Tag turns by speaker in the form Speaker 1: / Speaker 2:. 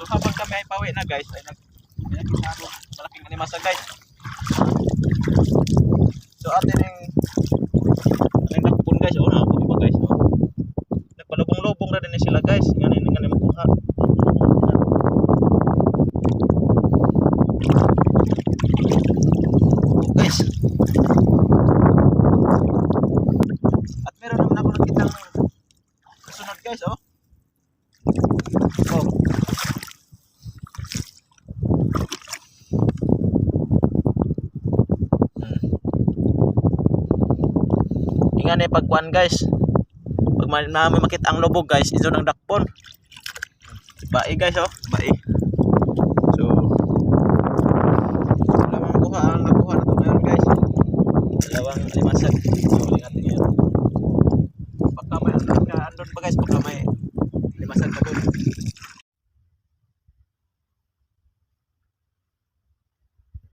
Speaker 1: So habang kami ay pauwi na guys, ay nakita ako malaking animasa guys. So atin yung nakapun guys, oh na po guys. Nagpalubong-lubong na din sila guys. Ngayon nga makuha. Guys. At meron naman ako nakitang kasunod guys, oh. Oh. Ingan eh pagkuan guys. Pag namin makita ang lubog guys, iso ng dakpon. Bai guys, oh. Bai.